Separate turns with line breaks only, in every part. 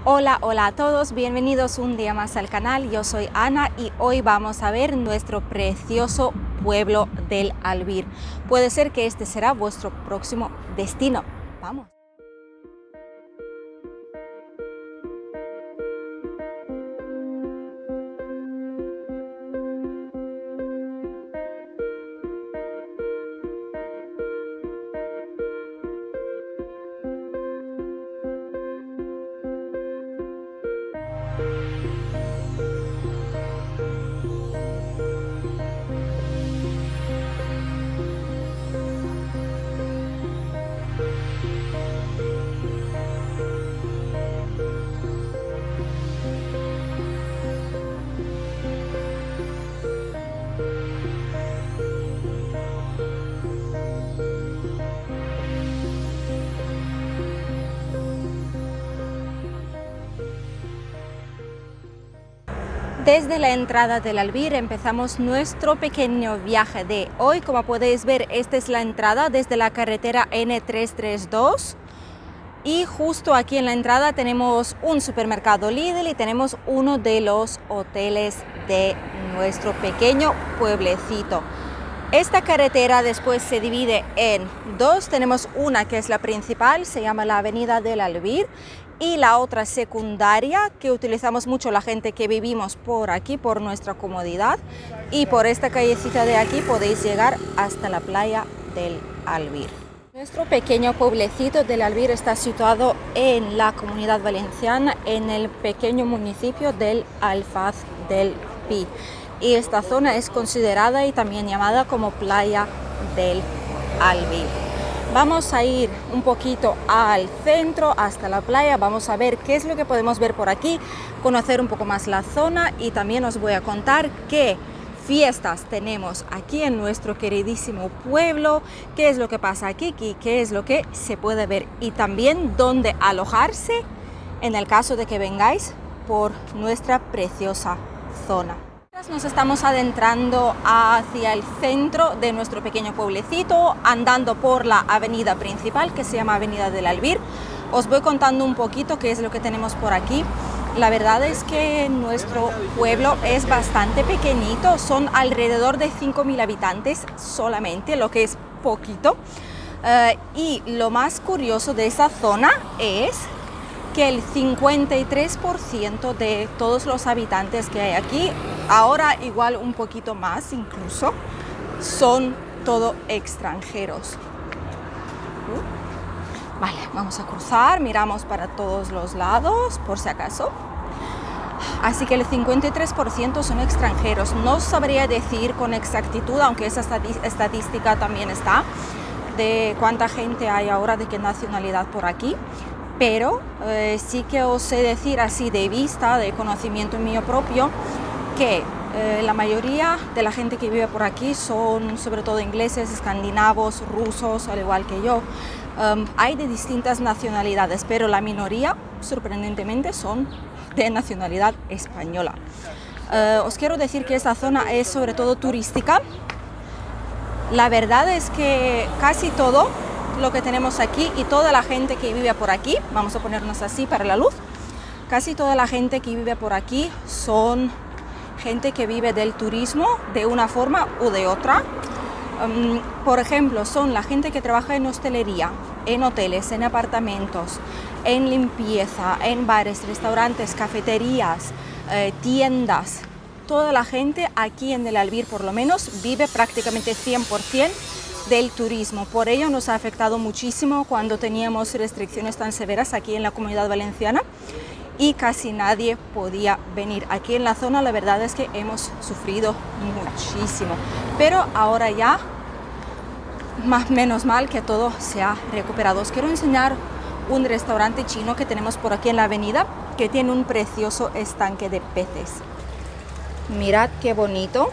Hola, hola a todos, bienvenidos un día más al canal. Yo soy Ana y hoy vamos a ver nuestro precioso pueblo del Albir. Puede ser que este será vuestro próximo destino. Vamos. Desde la entrada del Albir empezamos nuestro pequeño viaje de hoy. Como podéis ver, esta es la entrada desde la carretera N332 y justo aquí en la entrada tenemos un supermercado Lidl y tenemos uno de los hoteles de nuestro pequeño pueblecito. Esta carretera después se divide en dos. Tenemos una que es la principal, se llama la Avenida del Albir, y la otra secundaria que utilizamos mucho la gente que vivimos por aquí por nuestra comodidad, y por esta callecita de aquí podéis llegar hasta la playa del Albir. Nuestro pequeño pueblecito del Albir está situado en la Comunidad Valenciana, en el pequeño municipio del Alfaz del Pi, y esta zona es considerada y también llamada como Playa del Albir. Vamos a ir un poquito al centro, hasta la playa, vamos a ver qué es lo que podemos ver por aquí, conocer un poco más la zona, y también os voy a contar qué fiestas tenemos aquí en nuestro queridísimo pueblo, qué es lo que pasa aquí y qué es lo que se puede ver, y también dónde alojarse en el caso de que vengáis por nuestra preciosa zona. Nos estamos adentrando hacia el centro de nuestro pequeño pueblecito, andando por la avenida principal que se llama Avenida del Albir. Os voy contando un poquito qué es lo que tenemos por aquí. La verdad es que nuestro pueblo es bastante pequeñito, son alrededor de 5.000 habitantes solamente, lo que es poquito. Y lo más curioso de esa zona es que el 53% de todos los habitantes que hay aquí, ahora igual un poquito más incluso, son todo extranjeros. Vale, vamos a cruzar, miramos para todos los lados por si acaso. Así que el 53% son extranjeros. No sabría decir con exactitud, aunque esa estadística también está, de cuánta gente hay ahora, de qué nacionalidad por aquí. Pero sí que os sé decir así de vista, de conocimiento mío propio, que la mayoría de la gente que vive por aquí son sobre todo ingleses, escandinavos, rusos, al igual que yo. Hay de distintas nacionalidades, pero la minoría, sorprendentemente, son de nacionalidad española. Os quiero decir que esta zona es sobre todo turística. La verdad es que casi todo lo que tenemos aquí y toda la gente que vive por aquí, vamos a ponernos así para la luz, casi toda la gente que vive por aquí son gente que vive del turismo de una forma u de otra. Por ejemplo, son la gente que trabaja en hostelería, en hoteles, en apartamentos, en limpieza, en bares, restaurantes, cafeterías, tiendas. Toda la gente aquí en el Albir por lo menos vive prácticamente 100% del turismo. Por ello nos ha afectado muchísimo cuando teníamos restricciones tan severas aquí en la Comunidad Valenciana y casi nadie podía venir. Aquí en la zona la verdad es que hemos sufrido muchísimo, pero ahora ya menos mal que todo se ha recuperado. Os quiero enseñar un restaurante chino que tenemos por aquí en la avenida, que tiene un precioso estanque de peces. Mirad qué bonito.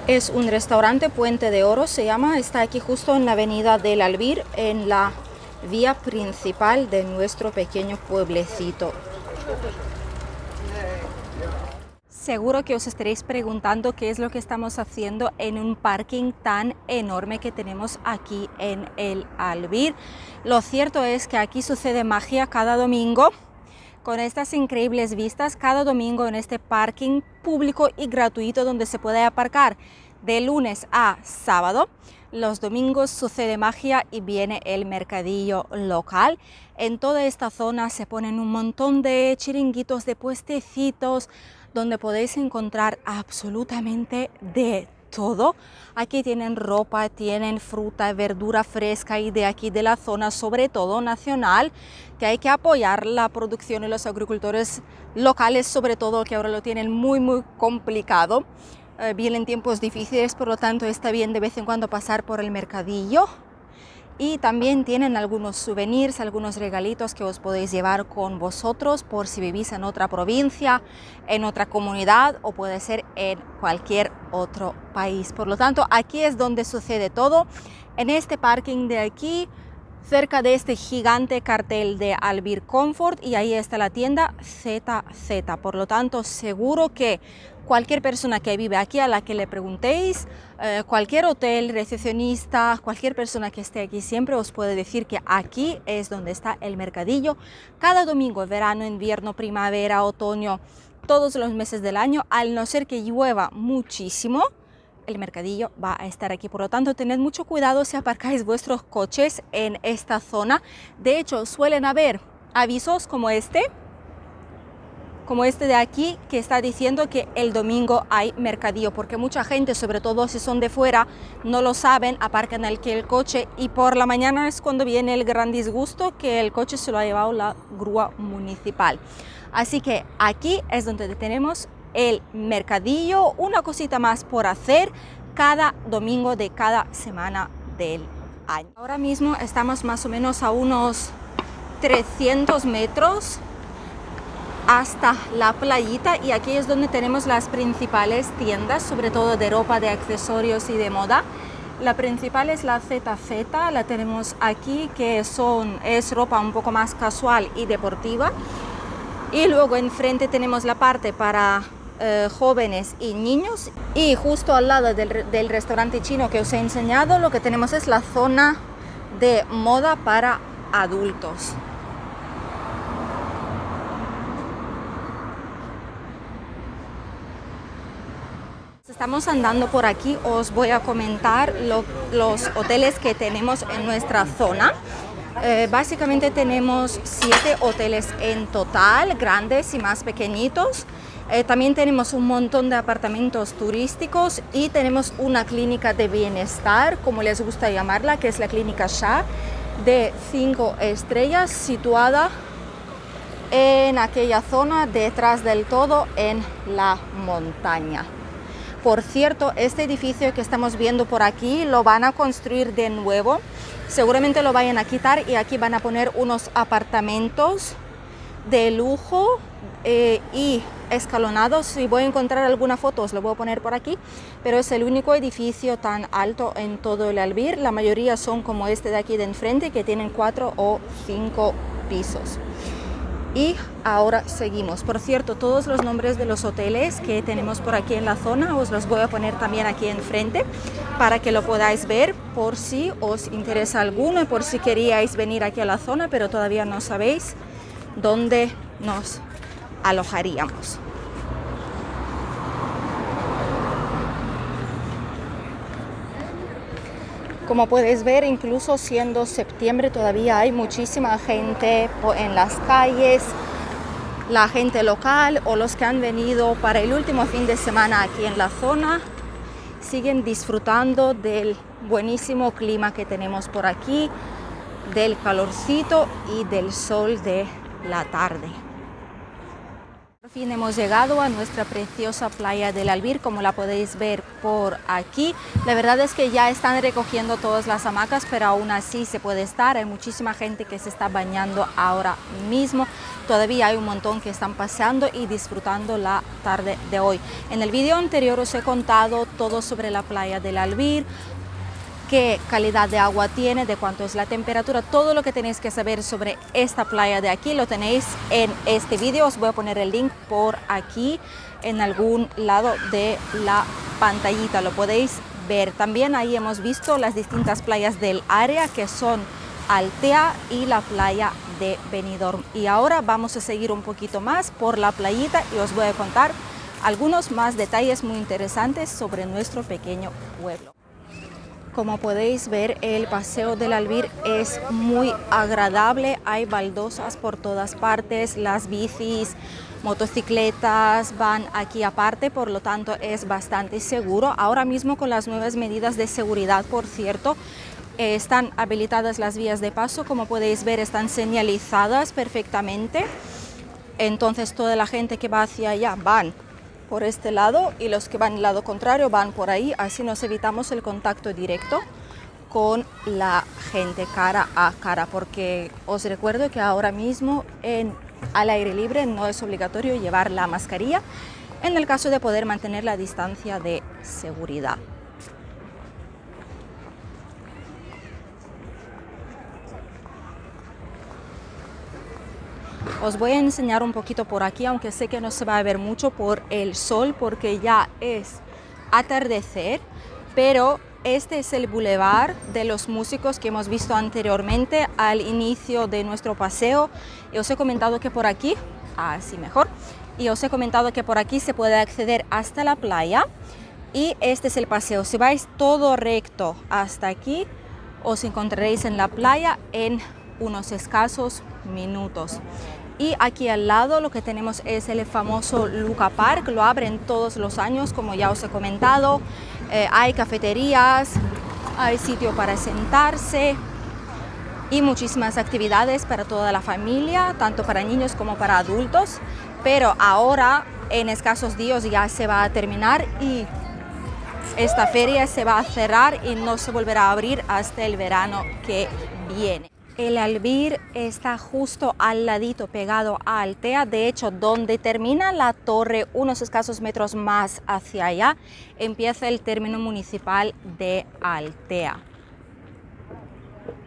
Es un restaurante Puente de Oro, se llama, está aquí justo en la Avenida del Albir, en la vía principal de nuestro pequeño pueblecito. Seguro que os estaréis preguntando qué es lo que estamos haciendo en un parking tan enorme que tenemos aquí en el Albir. Lo cierto es que aquí sucede magia cada domingo, con estas increíbles vistas cada domingo en este parking público y gratuito donde se puede aparcar de lunes a sábado. Los domingos sucede magia y viene el mercadillo local. En toda esta zona se ponen un montón de chiringuitos, de puestecitos, donde podéis encontrar absolutamente de todo. Aquí tienen ropa, tienen fruta, verdura fresca y de aquí de la zona, sobre todo nacional, que hay que apoyar la producción y los agricultores locales, sobre todo que ahora lo tienen muy complicado. Vienen tiempos difíciles, por lo tanto está bien de vez en cuando pasar por el mercadillo. Y también tienen algunos souvenirs, algunos regalitos que os podéis llevar con vosotros por si vivís en otra provincia, en otra comunidad o puede ser en cualquier otro país. Por lo tanto, aquí es donde sucede todo, en este parking de aquí, cerca de este gigante cartel de Albir Comfort, y ahí está la tienda ZZ. Por lo tanto, seguro que cualquier persona que vive aquí, a la que le preguntéis, cualquier hotel, recepcionista, cualquier persona que esté aquí siempre os puede decir que aquí es donde está el mercadillo. Cada domingo, verano, invierno, primavera, otoño, todos los meses del año, al no ser que llueva muchísimo, el mercadillo va a estar aquí. Por lo tanto, tened mucho cuidado si aparcáis vuestros coches en esta zona. De hecho, suelen haber avisos como este de aquí, que está diciendo que el domingo hay mercadillo, porque mucha gente, sobre todo si son de fuera, no lo saben, aparcan el coche y por la mañana es cuando viene el gran disgusto que el coche se lo ha llevado la grúa municipal. Así que aquí es donde tenemos el mercadillo, una cosita más por hacer cada domingo de cada semana del año. Ahora mismo estamos más o menos a unos 300 metros hasta la playita y aquí es donde tenemos las principales tiendas, sobre todo de ropa, de accesorios y de moda. La principal es la ZZ, la tenemos aquí, que es ropa un poco más casual y deportiva. Y luego enfrente tenemos la parte para jóvenes y niños, y justo al lado del restaurante chino que os he enseñado, lo que tenemos es la zona de moda para adultos. Estamos andando por aquí, os voy a comentar los hoteles que tenemos en nuestra zona. Básicamente tenemos 7 hoteles en total, grandes y más pequeñitos. También tenemos un montón de apartamentos turísticos y tenemos una clínica de bienestar, como les gusta llamarla, que es la clínica Shah, de 5 estrellas, situada en aquella zona detrás del todo en la montaña. Por cierto, este edificio que estamos viendo por aquí lo van a construir de nuevo. Seguramente lo vayan a quitar y aquí van a poner unos apartamentos de lujo y escalonados. Si voy a encontrar alguna foto os lo voy a poner por aquí, pero es el único edificio tan alto en todo el Albir. La mayoría son como este de aquí de enfrente, que tienen 4 o 5 pisos. Y ahora seguimos. Por cierto, todos los nombres de los hoteles que tenemos por aquí en la zona os los voy a poner también aquí enfrente para que lo podáis ver por si os interesa alguno y por si queríais venir aquí a la zona pero todavía no sabéis dónde nos alojaríamos. Como puedes ver, incluso siendo septiembre, todavía hay muchísima gente en las calles. La gente local o los que han venido para el último fin de semana aquí en la zona siguen disfrutando del buenísimo clima que tenemos por aquí, del calorcito y del sol de la tarde. Por fin hemos llegado a nuestra preciosa playa del Albir, como la podéis ver por aquí. La verdad es que ya están recogiendo todas las hamacas, pero aún así se puede estar. Hay muchísima gente que se está bañando ahora mismo. Todavía hay un montón que están paseando y disfrutando la tarde de hoy. En el vídeo anterior os he contado todo sobre la playa del Albir, qué calidad de agua tiene, de cuánto es la temperatura, todo lo que tenéis que saber sobre esta playa de aquí lo tenéis en este vídeo. Os voy a poner el link por aquí en algún lado de la pantallita, lo podéis ver. También ahí hemos visto las distintas playas del área, que son Altea y la playa de Benidorm. Y ahora vamos a seguir un poquito más por la playita y os voy a contar algunos más detalles muy interesantes sobre nuestro pequeño pueblo. Como podéis ver, el paseo del Albir es muy agradable, hay baldosas por todas partes, las bicis, motocicletas van aquí aparte, por lo tanto es bastante seguro. Ahora mismo, con las nuevas medidas de seguridad, por cierto, están habilitadas las vías de paso, como podéis ver están señalizadas perfectamente, entonces toda la gente que va hacia allá van por este lado y los que van al lado contrario van por ahí, así nos evitamos el contacto directo con la gente cara a cara, porque os recuerdo que ahora mismo al aire libre no es obligatorio llevar la mascarilla en el caso de poder mantener la distancia de seguridad. Os voy a enseñar un poquito por aquí, aunque sé que no se va a ver mucho por el sol porque ya es atardecer, pero este es el bulevar de los músicos que hemos visto anteriormente al inicio de nuestro paseo. Y os he comentado que por aquí, así mejor, y os he comentado que por aquí se puede acceder hasta la playa y este es el paseo. Si vais todo recto hasta aquí, os encontraréis en la playa en unos escasos minutos. Y aquí al lado lo que tenemos es el famoso Luca Park, lo abren todos los años, como ya os he comentado. Hay cafeterías, hay sitio para sentarse y muchísimas actividades para toda la familia, tanto para niños como para adultos. Pero ahora, en escasos días, ya se va a terminar y esta feria se va a cerrar y no se volverá a abrir hasta el verano que viene. El Albir está justo al ladito, pegado a Altea. De hecho, donde termina la torre, unos escasos metros más hacia allá, empieza el término municipal de Altea.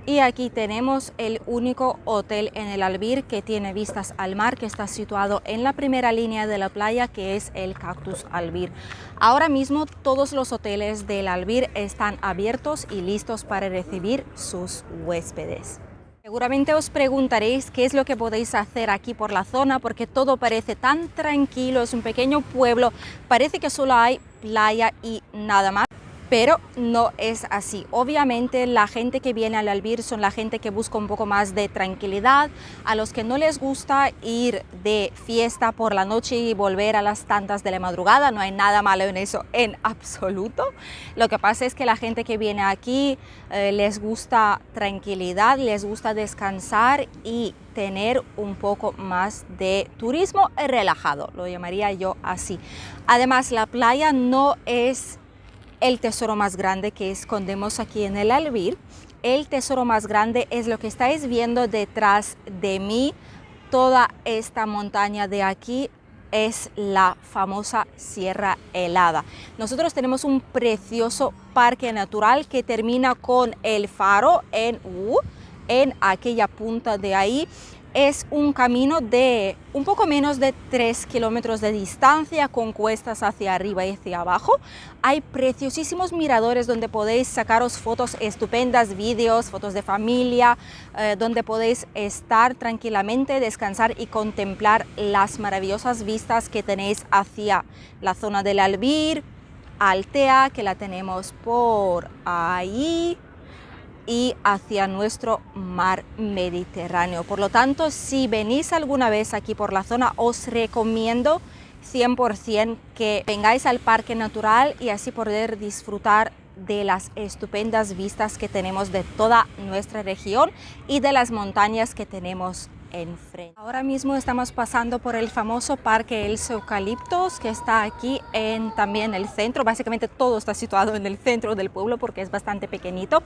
Y aquí tenemos el único hotel en el Albir que tiene vistas al mar, que está situado en la primera línea de la playa, que es el Cactus Albir. Ahora mismo todos los hoteles del Albir están abiertos y listos para recibir sus huéspedes. Seguramente os preguntaréis qué es lo que podéis hacer aquí por la zona, porque todo parece tan tranquilo, es un pequeño pueblo, parece que solo hay playa y nada más. Pero no es así. Obviamente la gente que viene al Albir son la gente que busca un poco más de tranquilidad, a los que no les gusta ir de fiesta por la noche y volver a las tantas de la madrugada. No hay nada malo en eso en absoluto. Lo que pasa es que la gente que viene aquí les gusta tranquilidad, les gusta descansar y tener un poco más de turismo relajado, lo llamaría yo así. Además, la playa no es el tesoro más grande que escondemos aquí en el Albir. El tesoro más grande es lo que estáis viendo detrás de mí. Toda esta montaña de aquí es la famosa Sierra Helada. Nosotros tenemos un precioso parque natural que termina con el faro en aquella punta de ahí. Es un camino de un poco menos de 3 kilómetros de distancia, con cuestas hacia arriba y hacia abajo. Hay preciosísimos miradores donde podéis sacaros fotos estupendas, vídeos, fotos de familia, donde podéis estar tranquilamente, descansar y contemplar las maravillosas vistas que tenéis hacia la zona del Albir, Altea, que la tenemos por ahí, y hacia nuestro mar Mediterráneo. Por lo tanto, si venís alguna vez aquí por la zona, os recomiendo 100% que vengáis al parque natural y así poder disfrutar de las estupendas vistas que tenemos de toda nuestra región y de las montañas que tenemos enfrente. Ahora mismo estamos pasando por el famoso Parque Els Eucaliptos, que está aquí también en el centro. Básicamente todo está situado en el centro del pueblo porque es bastante pequeñito.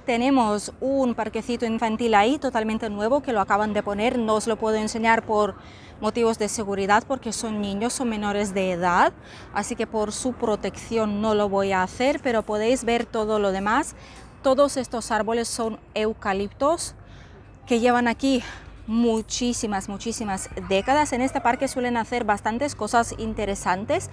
Tenemos un parquecito infantil ahí totalmente nuevo que lo acaban de poner. No os lo puedo enseñar por motivos de seguridad porque son niños, son menores de edad, así que por su protección no lo voy a hacer, pero podéis ver todo lo demás. Todos estos árboles son eucaliptos que llevan aquí muchísimas décadas. En este parque suelen hacer bastantes cosas interesantes.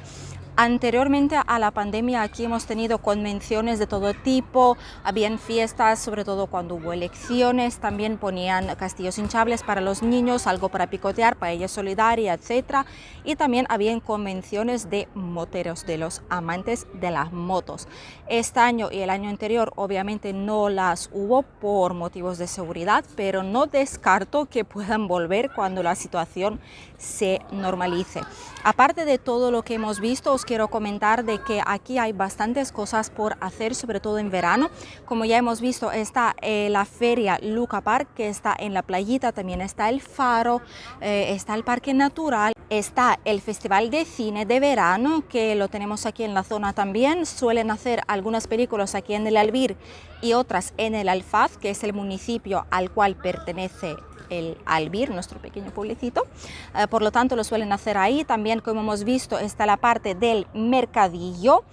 Anteriormente a la pandemia aquí hemos tenido convenciones de todo tipo, habían fiestas, sobre todo cuando hubo elecciones, también ponían castillos hinchables para los niños, algo para picotear, paella solidaria, etc. Y también habían convenciones de moteros, de los amantes de las motos. Este año y el año anterior obviamente no las hubo por motivos de seguridad, pero no descarto que puedan volver cuando la situación se normalice. Aparte de todo lo que hemos visto, os quiero comentar de que aquí hay bastantes cosas por hacer, sobre todo en verano. Como ya hemos visto, está la feria Luca Park, que está en la playita, también está el faro, está el parque natural, está el festival de cine de verano, que lo tenemos aquí en la zona también. Suelen hacer algunas películas aquí en el Albir y otras en el Alfaz, que es el municipio al cual pertenece el Albir, nuestro pequeño pueblecito. Por lo tanto lo suelen hacer ahí. También, como hemos visto, está la parte del mercadillo,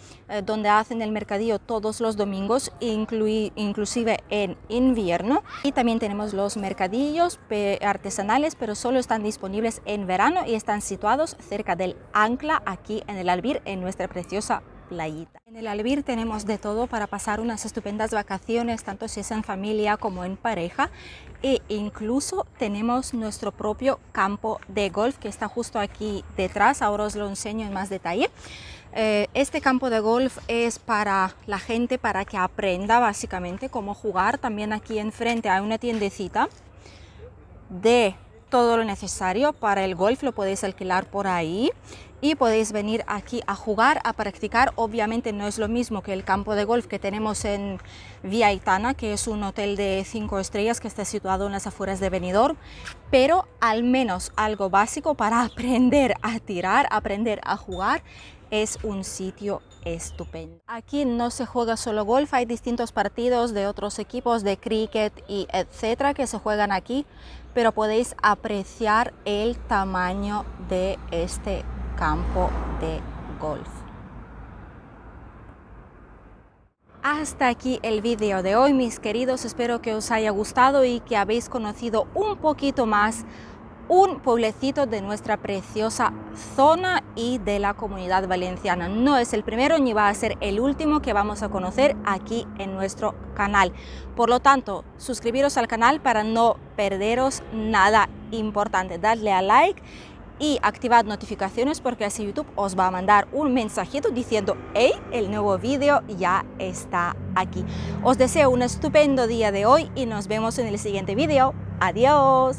donde hacen el mercadillo todos los domingos, inclusive en invierno. Y también tenemos los mercadillos artesanales, pero solo están disponibles en verano y están situados cerca del Ancla, aquí en el Albir, en nuestra preciosa playita. En el Albir tenemos de todo para pasar unas estupendas vacaciones, tanto si es en familia como en pareja, e incluso tenemos nuestro propio campo de golf que está justo aquí detrás. Ahora os lo enseño en más detalle. Este campo de golf es para la gente, para que aprenda básicamente cómo jugar. También aquí enfrente hay una tiendecita de todo lo necesario para el golf, lo podéis alquilar por ahí y podéis venir aquí a jugar, a practicar. Obviamente no es lo mismo que el campo de golf que tenemos en Via Aitana, que es un hotel de 5 estrellas que está situado en las afueras de Benidorm, pero al menos algo básico para aprender a tirar, aprender a jugar. Es un sitio estupendo. Aquí no se juega solo golf, hay distintos partidos de otros equipos de cricket y etcétera que se juegan aquí, pero podéis apreciar el tamaño de este campo de golf. Hasta aquí el vídeo de hoy, mis queridos. Espero que os haya gustado y que habéis conocido un poquito más un pueblecito de nuestra preciosa zona y de la Comunidad Valenciana. No es el primero ni va a ser el último que vamos a conocer aquí en nuestro canal. Por lo tanto, suscribiros al canal para no perderos nada importante. Dadle a like y activad notificaciones, porque así YouTube os va a mandar un mensajito diciendo: hey, el nuevo vídeo ya está aquí. Os deseo un estupendo día de hoy y nos vemos en el siguiente vídeo. Adiós.